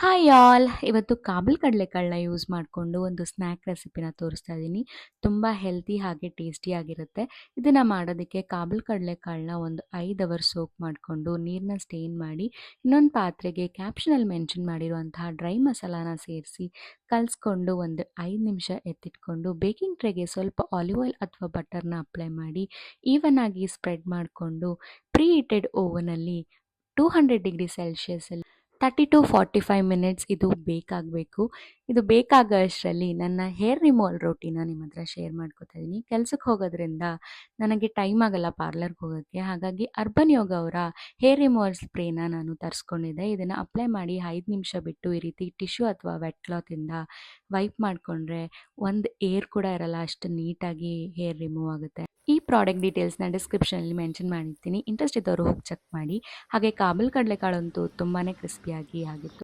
Hi all! ಇವತ್ತು Kabul ಕಡಲೆಕಾಳನ್ನ use ಮಾಡಿಕೊಂಡು ಒಂದು ಸ್ನ್ಯಾಕ್ ರೆಸಿಪಿನ ತೋರಿಸ್ತಾ ಇದ್ದೀನಿ. ತುಂಬ ಹೆಲ್ತಿ ಹಾಗೆ ಟೇಸ್ಟಿಯಾಗಿರುತ್ತೆ. ಇದನ್ನು ಮಾಡೋದಕ್ಕೆ ಕಾಬೂಲ್ ಕಡಲೆಕಾಳನ್ನ ಒಂದು 5 ಅವರ್ಸ್ ಸೋಕ್ ಮಾಡಿಕೊಂಡು ನೀರನ್ನ ಸ್ಟೇನ್ ಮಾಡಿ ಇನ್ನೊಂದು ಪಾತ್ರೆಗೆ ಕ್ಯಾಪ್ಷನಲ್ಲಿ ಮೆನ್ಷನ್ ಮಾಡಿರುವಂತಹ ಡ್ರೈ ಮಸಾಲಾನ ಸೇರಿಸಿ ಕಲಿಸ್ಕೊಂಡು ಒಂದು 5 ನಿಮಿಷ ಎತ್ತಿಟ್ಕೊಂಡು ಬೇಕಿಂಗ್ ಟ್ರೇಗೆ ಸ್ವಲ್ಪ ಆಲಿವ್ ಆಯಿಲ್ ಅಥವಾ ಬಟರ್ನ ಅಪ್ಲೈ ಮಾಡಿ ಈವನ್ ಆಗಿ ಸ್ಪ್ರೆಡ್ ಮಾಡಿಕೊಂಡು ಪ್ರೀ ಹೀಟೆಡ್ ಓವನಲ್ಲಿ 200 ಡಿಗ್ರಿ ಸೆಲ್ಸಿಯಸಲ್ಲಿ 30 ಟು 45 ಮಿನಿಟ್ಸ್ ಇದು ಬೇಕಾಗಬೇಕು. ಇದು ಬೇಕಾಗೋ ಅಷ್ಟರಲ್ಲಿ ನನ್ನ ಹೇರ್ ರಿಮೂವಲ್ ರೂಟೀನ ನಿಮ್ಮ ಹತ್ರ ಶೇರ್ ಮಾಡ್ಕೊತಾ ಇದ್ದೀನಿ. ಕೆಲ್ಸಕ್ಕೆ ಹೋಗೋದ್ರಿಂದ ನನಗೆ ಟೈಮ್ ಆಗಲ್ಲ ಪಾರ್ಲರ್ಗೆ ಹೋಗೋಕ್ಕೆ. ಹಾಗಾಗಿ ಅರ್ಬನ್ ಯೋಗ ಅವರ ಹೇರ್ ರಿಮೂವಲ್ ಸ್ಪ್ರೇನ ನಾನು ತರಿಸ್ಕೊಂಡಿದ್ದೆ. ಇದನ್ನು ಅಪ್ಲೈ ಮಾಡಿ 5 ನಿಮಿಷ ಬಿಟ್ಟು ಈ ರೀತಿ ಟಿಶ್ಯೂ ಅಥವಾ ವೆಟ್ ಕ್ಲಾತಿಂದ ವೈಪ್ ಮಾಡಿಕೊಂಡ್ರೆ ಒಂದು ಏರ್ ಕೂಡ ಇರಲ್ಲ, ಅಷ್ಟು ನೀಟಾಗಿ ಹೇರ್ ರಿಮೂವ್ ಆಗುತ್ತೆ. ಈ ಪ್ರಾಡಕ್ಟ್ ಡೀಟೇಲ್ಸ್ನ ಡಿಸ್ಕ್ರಿಪ್ಷನಲ್ಲಿ ಮೆನ್ಷನ್ ಮಾಡಿರ್ತೀನಿ. ಇಂಟ್ರೆಸ್ಟ್ ಇದ್ದವರು ಹೋಗಿ ಚೆಕ್ ಮಾಡಿ. ಹಾಗೆ ಕಾಬೂಲ್ ಕಡಲೆಕಾಳಂತೂ ತುಂಬಾ ಕ್ರಿಸ್ಪಿಯಾಗಿ ಆಗಿತ್ತು.